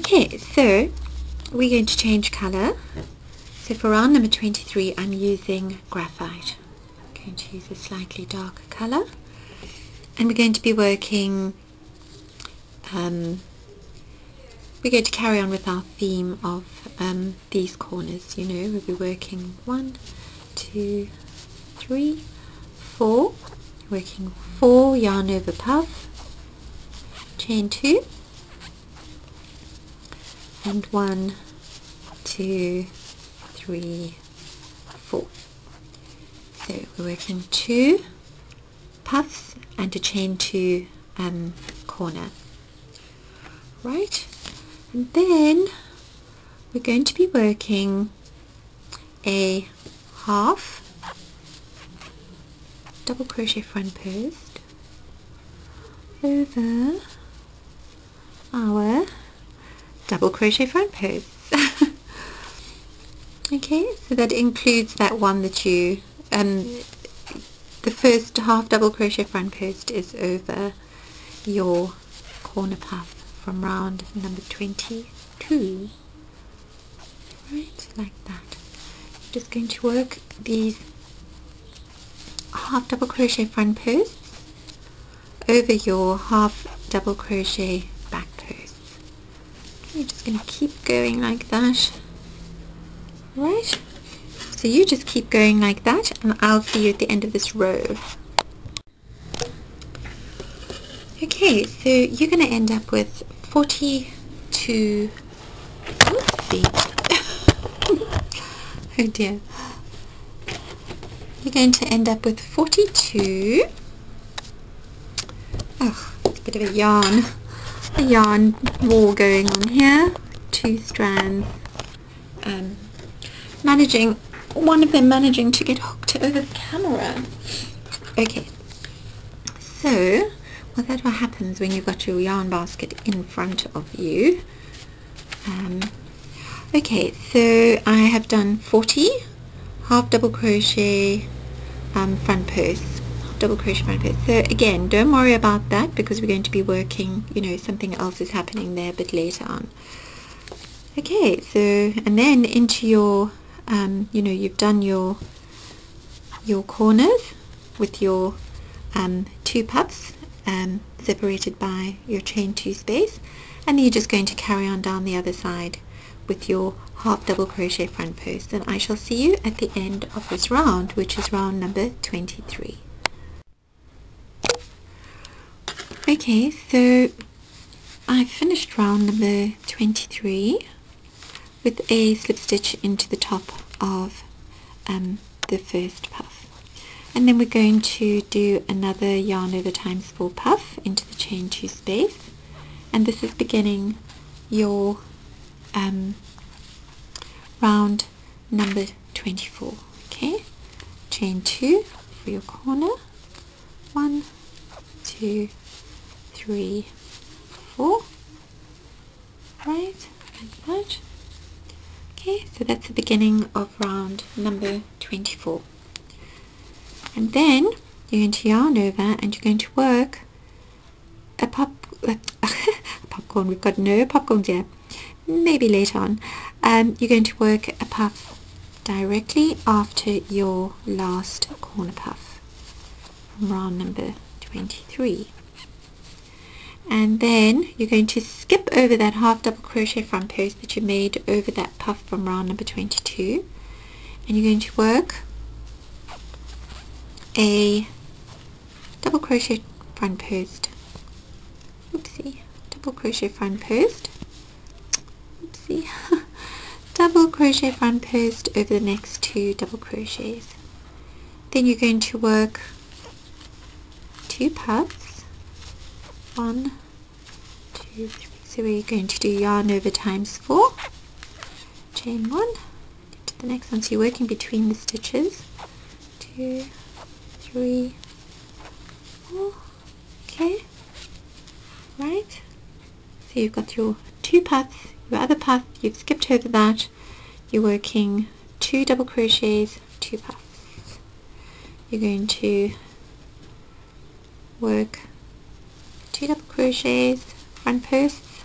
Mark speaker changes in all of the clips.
Speaker 1: Okay, so we're going to change colour. So for round number 23 I'm using graphite. I'm going to use a slightly darker colour, and we're going to be working, we're going to carry on with our theme of these corners. You know, we'll be working 1, 2, 3, 4, working 4 yarn over puff, chain 2, and 1, 2, 3, 4. So we're working 2 puffs and a chain 2 corner, right? And then we're going to be working a half double crochet front post over our double crochet front post. Okay, so that includes that one that you the first half double crochet front post is over your corner puff from round number 22, right, like that. I'm just going to work these half double crochet front posts over your half double crochet back posts. Okay, you're just going to keep going like that, right? So you just keep going like that, and I'll see you at the end of this row. Okay, so you're going to end up with 42, oh dear, you're going to end up with 42, oh, it's a bit of a yarn war going on here, 2 strands, one of them managing to get hooked over the camera. Okay, so that's what happens when you've got your yarn basket in front of you. Okay, so I have done 40 half double crochet front posts, double crochet front posts. So again, don't worry about that, because we're going to be working, you know, something else is happening there a bit later on. Okay, so and then into your you know, you've done your corners with your 2 puffs separated by your chain 2 space, and then you're just going to carry on down the other side with your half double crochet front post, and I shall see you at the end of this round, which is round number 23. Okay, so I've finished round number 23 with a slip stitch into the top of the first puff, and then we're going to do another yarn over times 4 puff into the chain 2 space, and this is beginning your round number 24. Okay, chain 2 for your corner, 1, 2, 3, 4, right, like that. Okay, so that's the beginning of round number 24. And then you're going to yarn over and you're going to work a popcorn. We've got no popcorns yet. Maybe later on. You're going to work a puff directly after your last corner puff from round number 23. And then you're going to skip over that half double crochet front post that you made over that puff from round number 22, and you're going to work a double crochet front post, oopsie, double crochet front post, oopsie, double crochet front post over the next 2 double crochets. Then you're going to work 2 puffs, 1, 2, 3, so we're going to do yarn over times 4, chain 1, to the next one, so you're working between the stitches, 2, 3, 4, okay, right, so you've got your 2 puffs, your other puff, you've skipped over that, you're working 2 double crochets, 2 puffs, you're going to work 2 double crochets, front posts,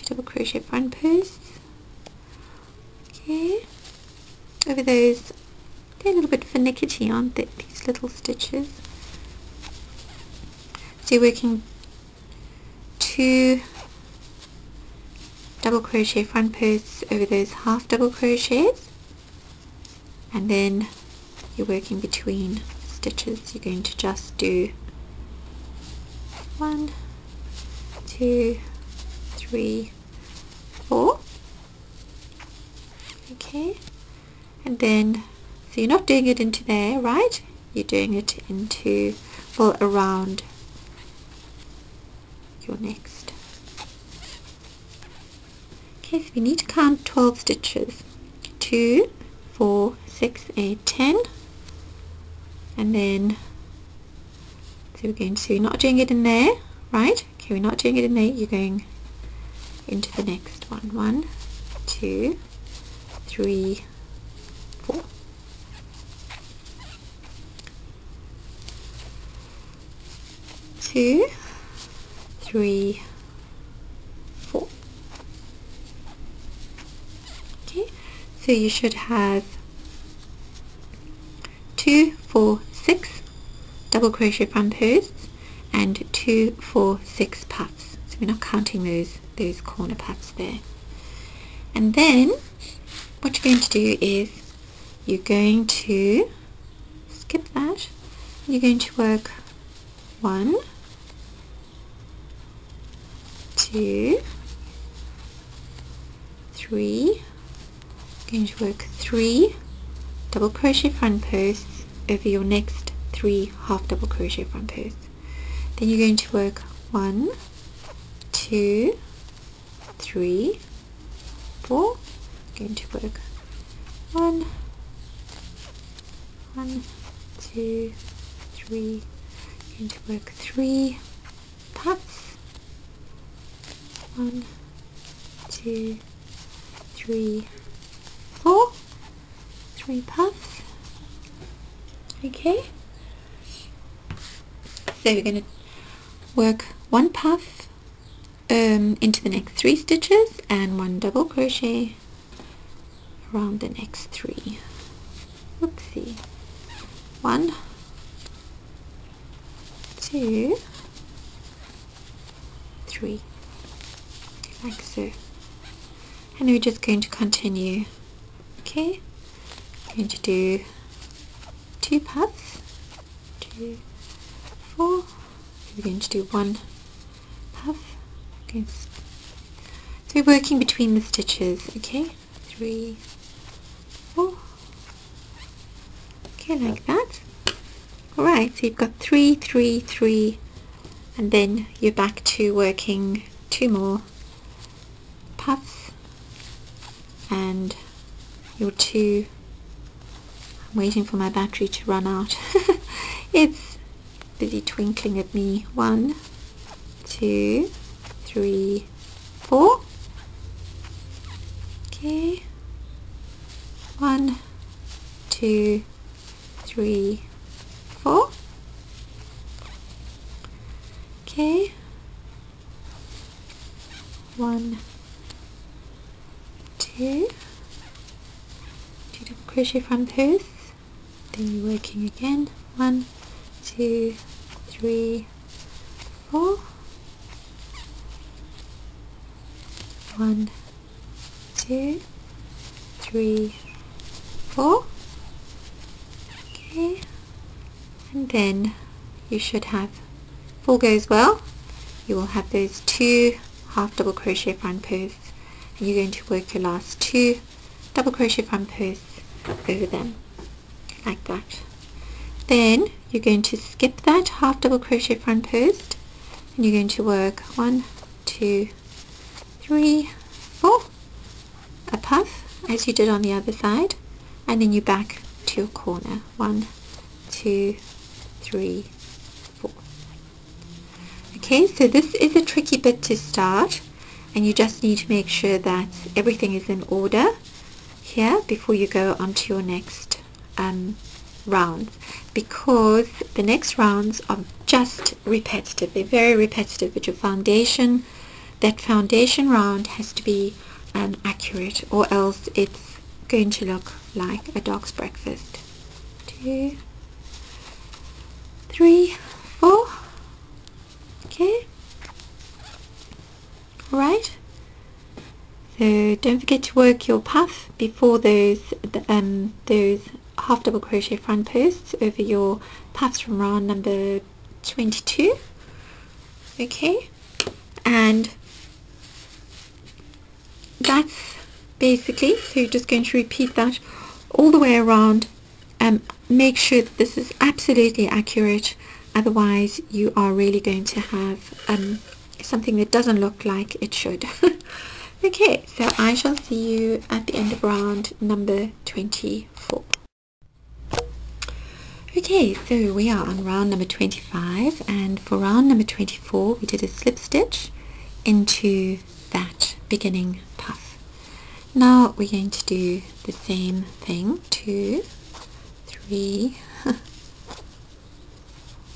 Speaker 1: 2 double crochet front posts. Okay, over those, they're a little bit finicky, aren't they, these little stitches? So you're working 2 double crochet front posts over those half double crochets, and then you're working between stitches. You're going to just do 1, 2, 3, 4. Okay, and then, so you're not doing it into there, right? You're doing it into, well, around your next. Okay, so we need to count 12 stitches. 2, 4, 6, 8, 10, and then, so we're going to, you're not doing it in there, right? Okay, we're not doing it in there, you're going into the next one. 1, 2, 3, 4. Two, 3, 4. Okay, so you should have 2, 4, 6 double crochet front posts and 2, 4, 6 puffs. So we're not counting those corner puffs there. And then what you're going to do is you're going to skip that. You're going to work 1, 2, 3, going to work 3 double crochet front posts over your next 3 half double crochet front posts. Then you're going to work 1, 2, 3, 4. Going to work 1, 2, 3. Going to work 3 puffs. 1, 2, 3, 4. 3 puffs. Okay. So we're going to work 1 puff into the next 3 stitches and 1 double crochet around the next 3. Oopsie. 1, 2, 3, like so. And we're just going to continue. Okay, going to do 2 puffs, 2, 4. We're going to do 1 puff. Okay. So we're working between the stitches. Okay, 3, 4. Okay, like that. Alright, so you've got 3, 3, 3, and then you're back to working 2 more puffs and your 2. I'm waiting for my battery to run out. It's busy twinkling at me. 1, 2, 3, 4. Okay. 1, 2, 3, 4. Okay. 1, 2. 2 double crochet front posts. Then you're working again. 1, 2, 3, 4. 1, 2, 3, 4. Okay, and then you should have, if all goes well, you will have those 2 half double crochet front posts, and you're going to work your last 2 double crochet front posts over them, like that. Then you're going to skip that half double crochet front post, and you're going to work 1, 2, 3, 4, a puff as you did on the other side, and then you're back to your corner. 1, 2, 3, 4. Okay, so this is a tricky bit to start, and you just need to make sure that everything is in order here before you go on to your next rounds, because the next rounds are just repetitive. They're very repetitive with your foundation that foundation round has to be accurate, or else it's going to look like a dog's breakfast. 2, 3, 4. Okay. Alright. So don't forget to work your puff before those half double crochet front posts over your puffs from round number 22. Okay, and that's basically, so you're just going to repeat that all the way around. Make sure that this is absolutely accurate, otherwise you are really going to have something that doesn't look like it should. Okay, so I shall see you at the end of round number 24. Okay, so we are on round number 25, and for round number 24 we did a slip stitch into that beginning puff. Now we're going to do the same thing, 2, 3,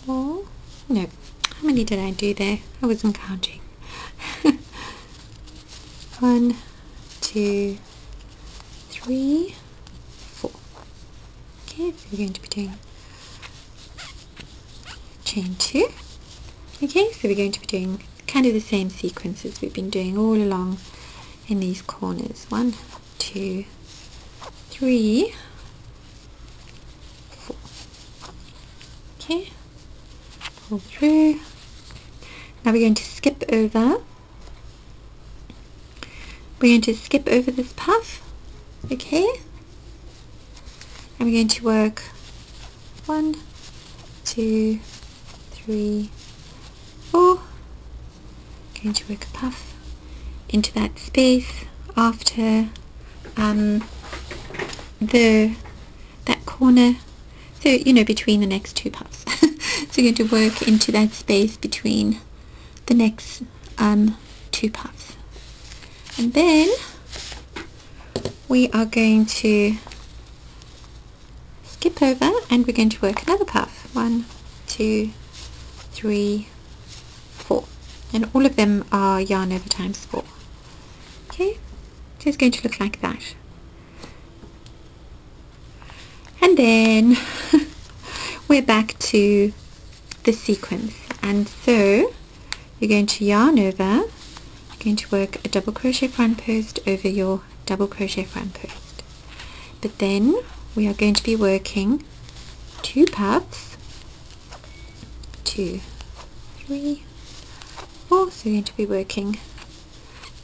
Speaker 1: 4, no, how many did I do there? I wasn't counting. 1, 2, 3, 4. Okay, so we're going to be doing chain 2. Okay, so we're going to be doing kind of the same sequences we've been doing all along in these corners. 1, 2, 3, 4. Okay, pull through. Now we're going to skip over. We're going to skip over this puff, okay, and we're going to work 1, 2, 3, 4. Going to work a puff into that space after that corner, so you know, between the next two puffs. So you're going to work into that space between the next two puffs. And then we are going to skip over and we're going to work another puff. 1, 2, 3, 4. And all of them are yarn over times 4. Okay, so it's going to look like that. And then we're back to the sequence. And so you're going to yarn over. Going to work a double crochet front post over your double crochet front post, but then we are going to be working 2 puffs, 2, 3, 4, so we're going to be working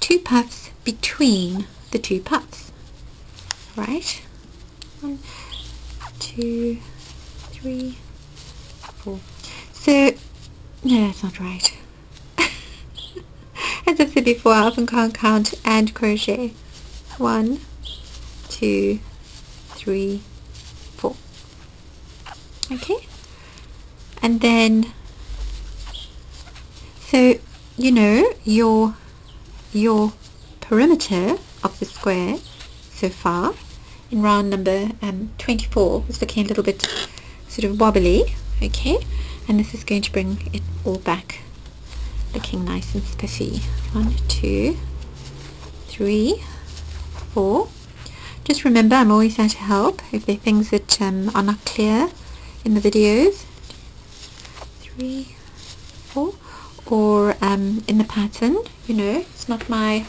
Speaker 1: 2 puffs between the 2 puffs, right? 1, 2, 3, 4. So no, that's not right. As I said before, I often can't count and crochet. 1, 2, 3, 4. Okay, and then so you know your perimeter of the square so far in round number 24 was looking a little bit sort of wobbly. Okay, and this is going to bring it all back looking nice and spiffy. 1, 2, 3, 4. Just remember, I'm always there to help if there are things that are not clear in the videos. 3, 4, or in the pattern. You know, it's not my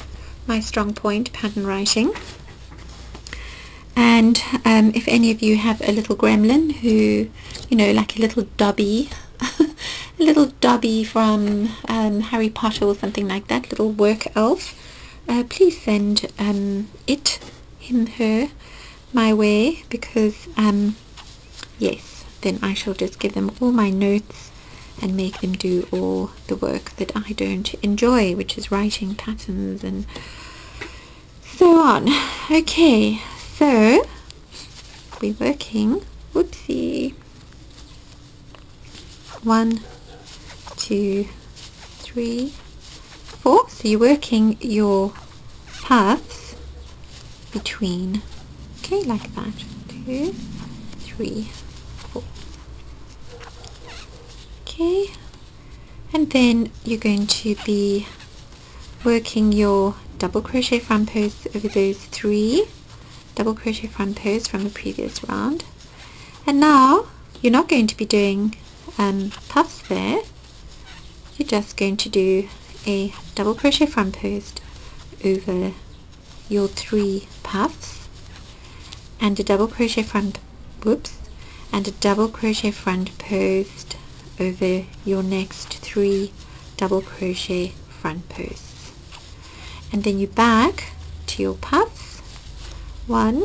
Speaker 1: strong point, pattern writing. And if any of you have a little gremlin who, you know, like a little Dobby, a little Dobby from Harry Potter or something like that, little work elf, please send him, her my way, because yes, then I shall just give them all my notes and make them do all the work that I don't enjoy, which is writing patterns and so on. Okay, so we're working, whoopsie, 1, 2, 3, 4. So you're working your paths between, okay, like that. 2, 3, 4. Okay, and then you're going to be working your double crochet front posts over those 3 double crochet front posts from the previous round. And now you're not going to be doing puffs there. You're just going to do a double crochet front post over your 3 puffs and a double crochet front and a double crochet front post over your next 3 double crochet front posts, and then you back to your puffs. 1,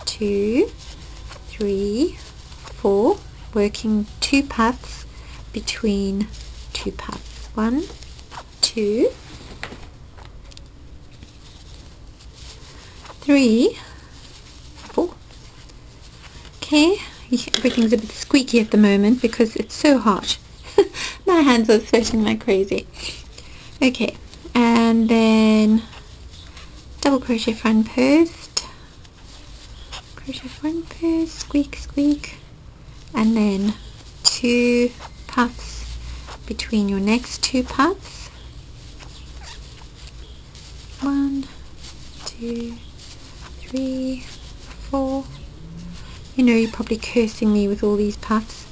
Speaker 1: 2, 3, 4, working 2 puffs between 2 puffs. 1, 2, 3, 4. Okay, everything's a bit squeaky at the moment because it's so hot. My hands are sweating like crazy. Okay, and then double crochet front post, crochet front post, squeak squeak, and then 2 puffs between your next 2 puffs. 1, 2, 3, 4. You know, you're probably cursing me with all these puffs,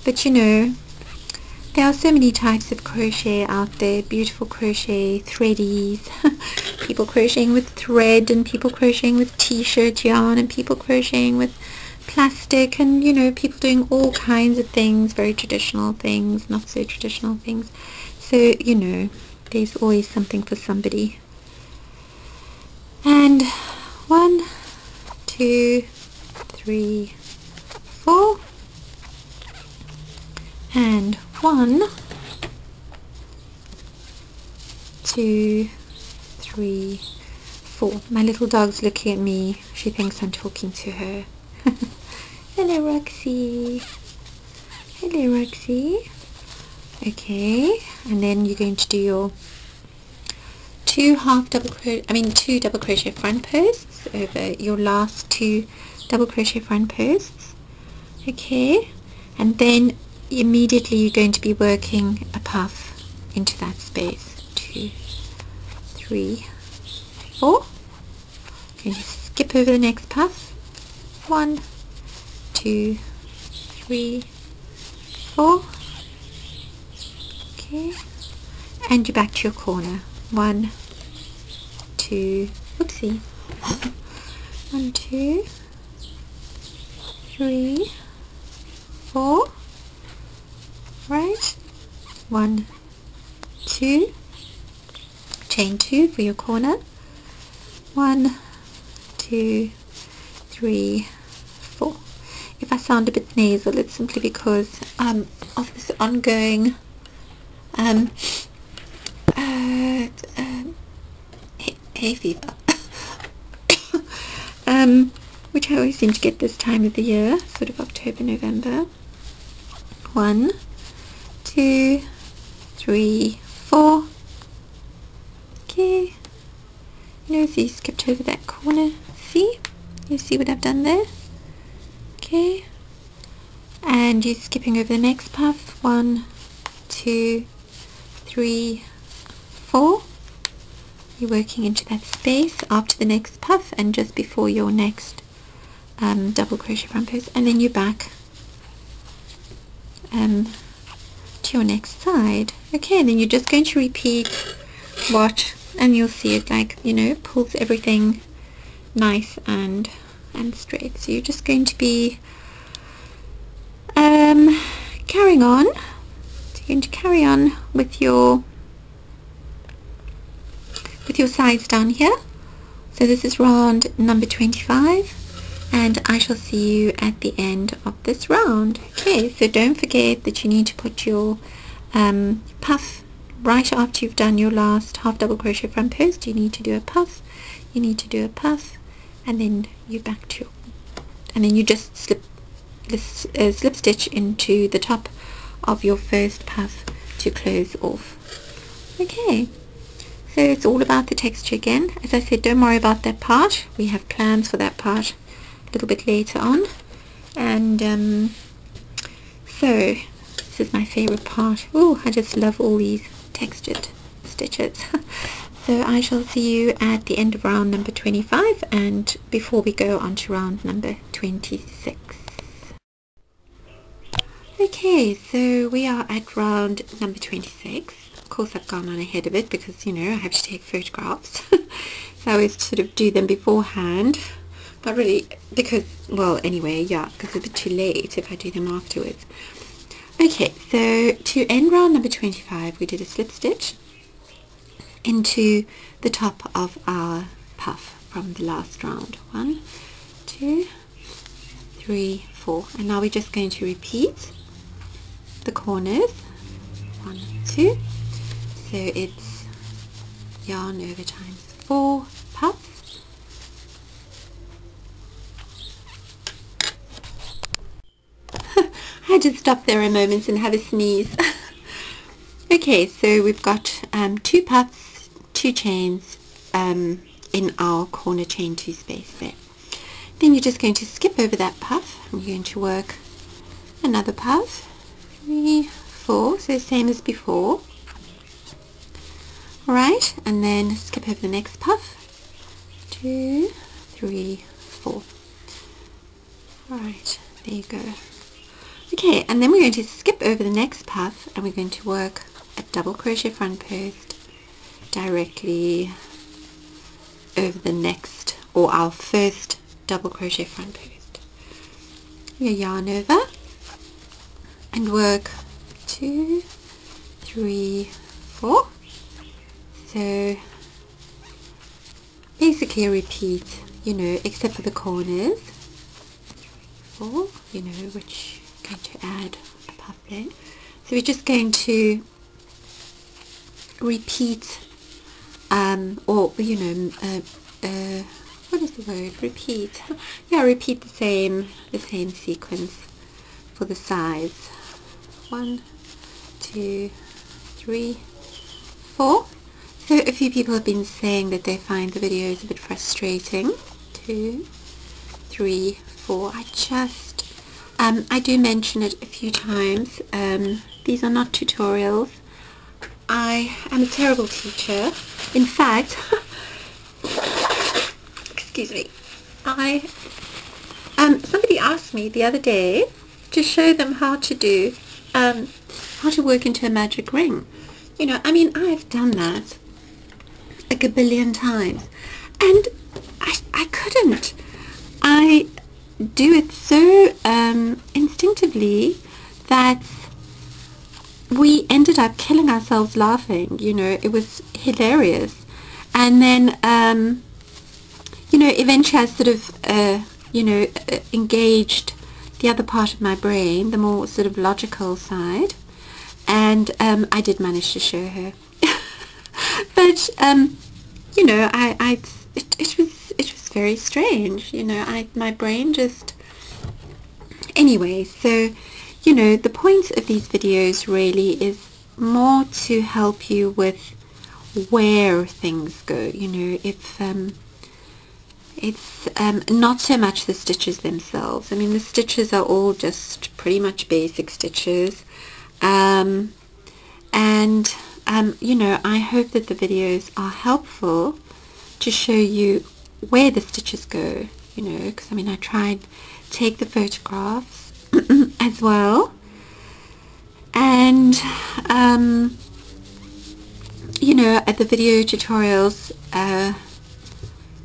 Speaker 1: but you know, there are so many types of crochet out there. Beautiful crochet threadies, people crocheting with thread, and people crocheting with t-shirt yarn, and people crocheting with plastic, and you know, people doing all kinds of things, very traditional things, not so traditional things. So you know, there's always something for somebody. And 1, 2, 3, 4, and 1, 2, 3, 4. My little dog's looking at me. She thinks I'm talking to her. Hello, Roxy. Hello, Roxy. Okay, and then you're going to do your 2 double crochet front posts over your last 2 double crochet front posts. Okay, and then immediately you're going to be working a puff into that space. 2, 3, 4. Going to skip over the next puff. 1, 2, 3, 4. Okay, and you're back to your corner. 1, 2, oopsie. 1, 2, 3, 4. Right, 1, 2, chain 2 for your corner. 1, 2, 3, 4. If I sound a bit nasal, it's simply because of this ongoing hay fever, which I always seem to get this time of the year, sort of October, November. 1, 2, 3, 4. Okay, you know, so you skipped over that corner. See? You see what I've done there? Okay, and you're skipping over the next puff. 1, 2, 3, 4. You're working into that space after the next puff and just before your next double crochet front post, and then you're back to your next side. Okay, and then you're just going to repeat what, and you'll see it, like, you know, pulls everything nice and straight. So you're just going to be carrying on. So you're going to carry on with your sides down here. So this is round number 25, and I shall see you at the end of this round. Okay, so don't forget that you need to put your puff right after you've done your last half double crochet front post. You need to do a puff, you need to do a puff, and then you back to, and then you just slip stitch into the top of your first puff to close off. Okay, so it's all about the texture again. As I said, don't worry about that part. We have plans for that part a little bit later on. And so this is my favorite part. Oh, I just love all these textured stitches. So I shall see you at the end of round number 25 and before we go on to round number 26. Okay, so we are at round number 26. Of course I've gone on ahead of it because, you know, I have to take photographs. So I always sort of do them beforehand. Not really, because, well, anyway, yeah, because it's a bit too late if I do them afterwards. Okay, so to end round number 25, we did a slip stitch into the top of our puff from the last round. 1, 2, 3, 4. And now we're just going to repeat the corners. 1, 2. So it's yarn over times 4 puffs. I had to stop there a moment and have a sneeze. Okay, so we've got 2 puffs, 2 chains in our corner chain 2 space there. Then you're just going to skip over that puff and you're going to work another puff, 3, 4, so same as before. Alright, and then skip over the next puff, 2, 3, 4. Alright, there you go. Okay, and then we're going to skip over the next puff and we're going to work a double crochet front post directly over the next, or our first double crochet front post. Your yarn over and work 2, 3, 4. So basically a repeat, you know, except for the corners. 4, you know, which going to add a puff there. So we're just going to repeat or you know what is the word, repeat, yeah, repeat the same sequence for the sides. 1, 2, 3, 4. So a few people have been saying that they find the videos a bit frustrating. 2, 3, 4. I do mention it a few times. These are not tutorials. I am a terrible teacher. In fact, excuse me, somebody asked me the other day to show them how to work into a magic ring. You know, I mean, I've done that a gabillion times, and I couldn't. I do it so instinctively that we ended up killing ourselves laughing. You know, it was hilarious. And then you know, eventually I sort of you know, engaged the other part of my brain, the more sort of logical side, and I did manage to show her. But you know, it was very strange, you know. My brain just, anyway. So, you know, the point of these videos really is more to help you with where things go. You know, if it's not so much the stitches themselves. I mean, the stitches are all just pretty much basic stitches, and you know, I hope that the videos are helpful to show you where the stitches go, you know, because I mean, I tried take the photographs as well, and you know, at the video tutorials,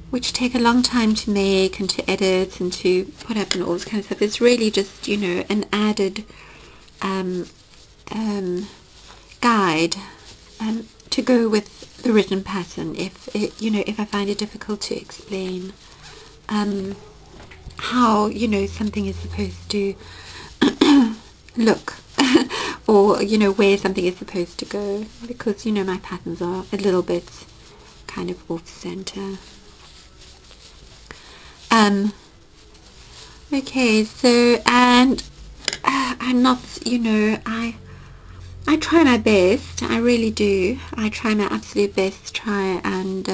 Speaker 1: which take a long time to make and to edit and to put up and all this kind of stuff, it's really just, you know, an added guide to go with the written pattern if it, you know, if I find it difficult to explain how, you know, something is supposed to look or, you know, where something is supposed to go, because, you know, my patterns are a little bit kind of off center. Okay, so, and I'm not, you know, I try my best, I really do. I try my absolute best to try and,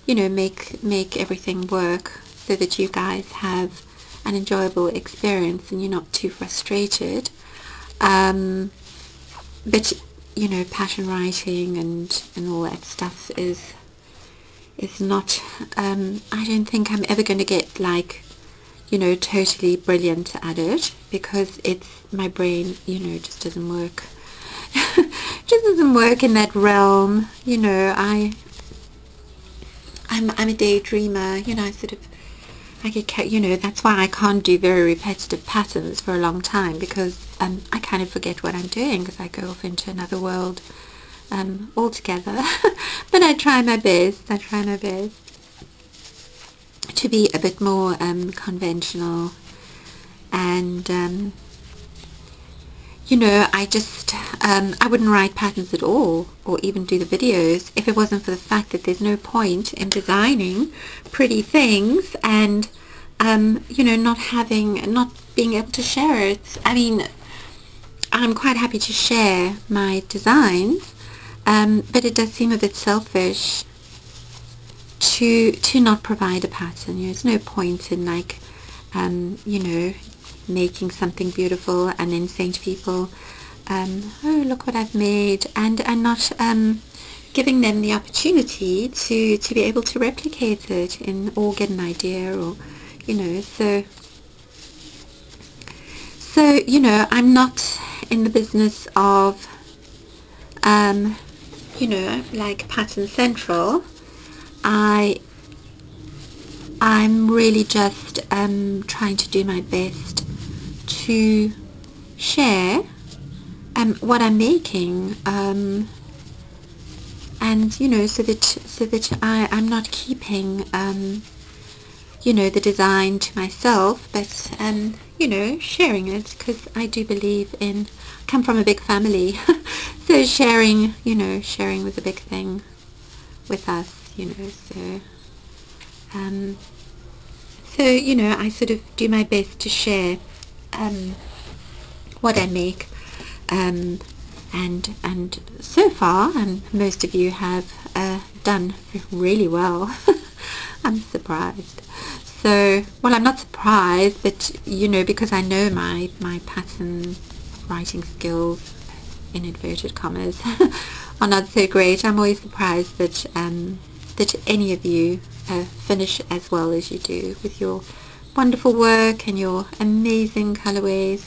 Speaker 1: you know, make everything work so that you guys have an enjoyable experience and you're not too frustrated. But, you know, pattern writing and all that stuff is not, I don't think I'm ever going to get like, you know, totally brilliant at it, because my brain, you know, just doesn't work. Just doesn't work in that realm, you know. I'm a daydreamer, you know. I get, you know, that's why I can't do very repetitive patterns for a long time, because I kind of forget what I'm doing, because I go off into another world altogether. But I try my best to be a bit more conventional, and you know, I wouldn't write patterns at all, or even do the videos, if it wasn't for the fact that there's no point in designing pretty things and you know, not being able to share it. I mean, I'm quite happy to share my designs, but it does seem a bit selfish to not provide a pattern. You know, there's no point in like you know, making something beautiful and then saying to people, oh, look what I've made, and not giving them the opportunity to be able to replicate it or get an idea, or you know. So you know, I'm not in the business of you know, like Pattern Central. I'm really just trying to do my best to share what I'm making, and you know, so that I'm not keeping you know, the design to myself, but you know, sharing it, because I do believe in, come from a big family, so sharing, you know, sharing was a big thing with us, you know. So you know, I sort of do my best to share what I make, and so far, and most of you have done really well. I'm surprised. So, well, I'm not surprised, but you know, because I know my pattern writing skills, in inverted commas, are not so great. I'm always surprised that that any of you finish as well as you do, with your wonderful work and your amazing colorways.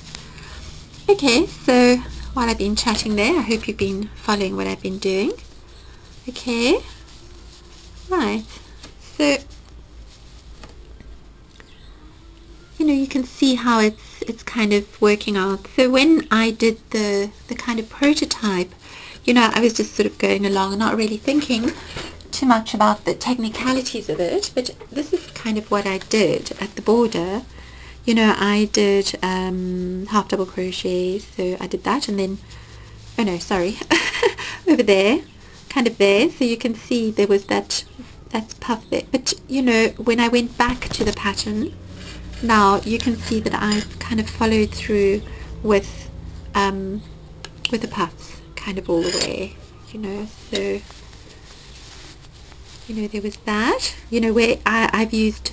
Speaker 1: Okay, so while I've been chatting there, I hope you've been following what I've been doing. Okay, right, so you know, you can see how it's kind of working out. So when I did the kind of prototype, you know, I was just sort of going along and not really thinking too much about the technicalities of it, but this is kind of what I did at the border. You know, I did half double crochets, so I did that, and then, oh no, sorry, over there, kind of there, so you can see there was that's puff there. But you know, when I went back to the pattern, now you can see that I've kind of followed through with the puffs kind of all the way, you know. So you know, there was that, you know, where I've used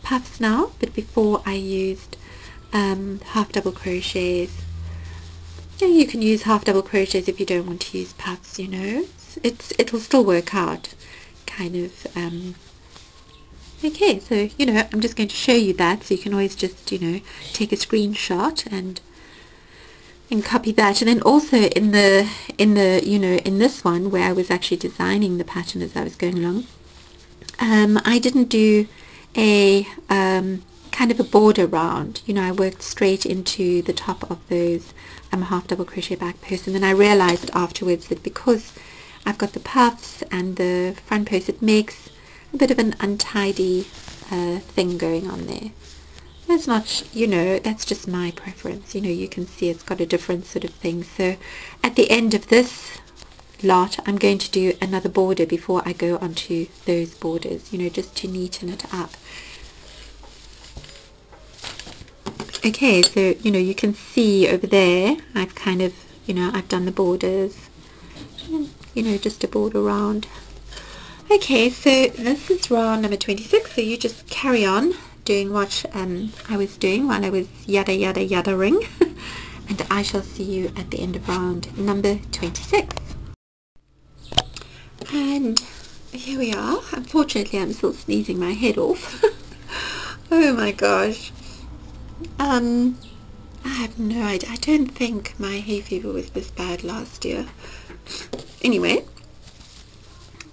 Speaker 1: puffs now, but before I used half double crochets. You know, you can use half double crochets if you don't want to use puffs, you know. It'll still work out, kind of. Okay, so you know, I'm just going to show you that, so you can always just, you know, take a screenshot and copy that. And then also in the you know, in this one where I was actually designing the pattern as I was going along, I didn't do a kind of a border round. You know, I worked straight into the top of those half double crochet back posts, and then I realized afterwards that because I've got the puffs and the front post, it makes a bit of an untidy thing going on there. That's not, you know, that's just my preference. You know, you can see it's got a different sort of thing. So at the end of this lot, I'm going to do another border before I go onto those borders, you know, just to neaten it up. Okay, so you know, you can see over there I've kind of, you know, I've done the borders, you know, just a border round. Okay, so this is round number 26, so you just carry on doing what I was doing while I was yada yada yada ring. and I shall see you at the end of round number 26. And here we are. Unfortunately, I'm still sneezing my head off. Oh my gosh. I have no idea. I don't think my hay fever was this bad last year. Anyway,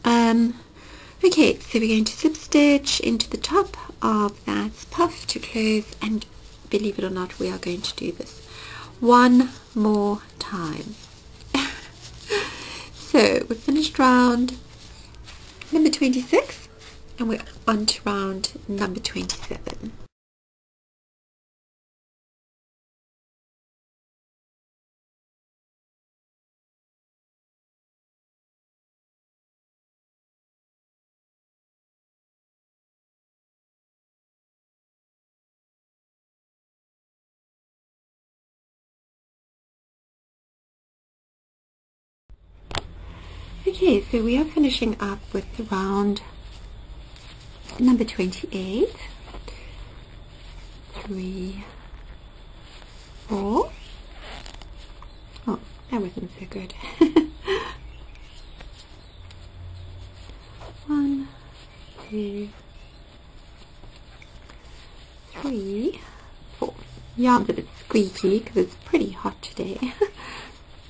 Speaker 1: okay, so we're going to slip stitch into the top of that puff to close, and believe it or not, we are going to do this one more time. So we finished round number 26 and we're on to round number 27. Okay, so we are finishing up with round number 28. 3, 4. Oh, that wasn't so good. 1, 2, 3, 4. Yarn's a bit squeaky because it's pretty hot today.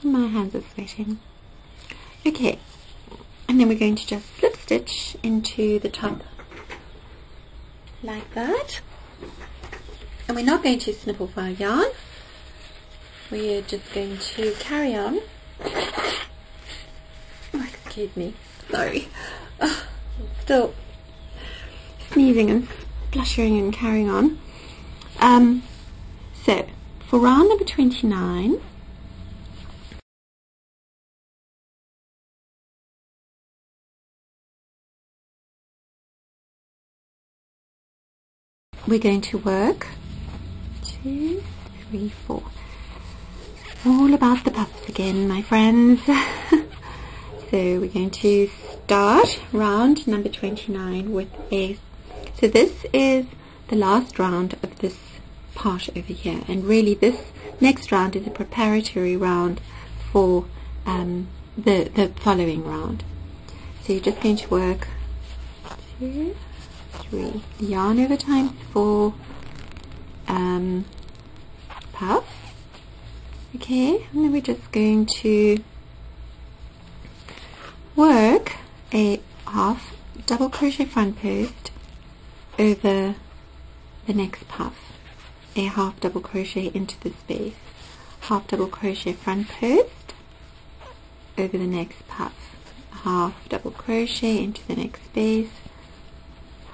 Speaker 1: My hands are sweating. Okay, and then we're going to just slip stitch into the top like that, and we're not going to snip off our yarn. We're just going to carry on. Oh, excuse me, sorry. Oh, I'm still sneezing and spluttering and carrying on. So for round number 29, we're going to work 2, 3, 4. All about the puffs again, my friends. So we're going to start round number 29 with a, so this is the last round of this part over here, and really this next round is a preparatory round for the following round. So you're just going to work 2, 3, yarn over times 4 puff. Okay, and then we're just going to work a half double crochet front post over the next puff, a half double crochet into the space, half double crochet front post over the next puff, half double crochet into the next space,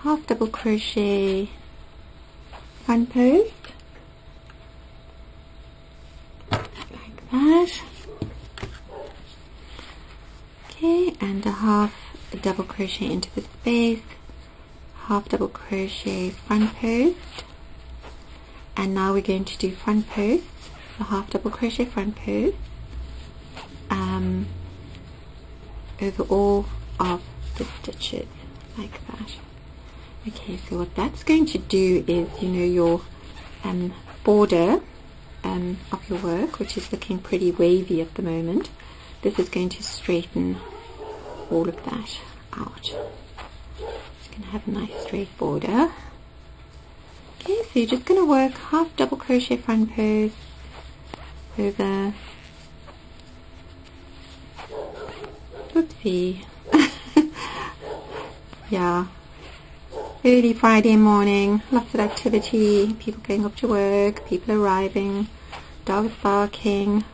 Speaker 1: half double crochet front post like that. Okay, and a half double crochet into the space, half double crochet front post, and now we're going to do front posts, so half double crochet front post over all of the stitches like that. Okay, so what that's going to do is, you know, your border of your work, which is looking pretty wavy at the moment, this is going to straighten all of that out. It's going to have a nice straight border. Okay, so you're just going to work half double crochet front post over, oopsie, yeah, early Friday morning, lots of activity, people going up to work, people arriving, dogs barking.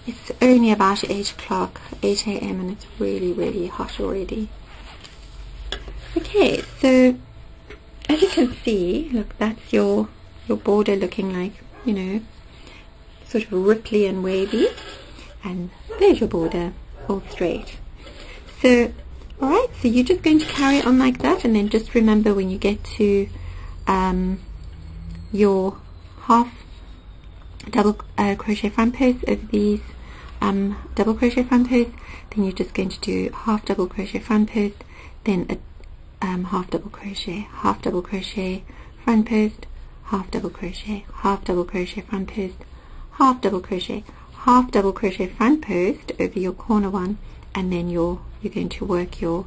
Speaker 1: It's only about 8 o'clock, 8 a.m. and it's really, really hot already. Okay, so as you can see, look, that's your border looking like, you know, sort of ripply and wavy, and there's your border all straight. So alright, so you're just going to carry on like that, and then just remember when you get to your half double crochet front post over these double crochet front post, then you're just going to do half double crochet front post, then a half double crochet front post, half double crochet front post, half double crochet front post over your corner one, and then you're going to work your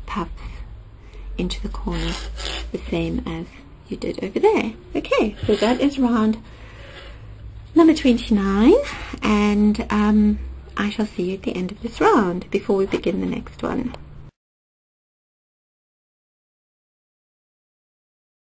Speaker 1: puffs into the corner the same as you did over there. Okay, so that is round number 29, and I shall see you at the end of this round before we begin the next one.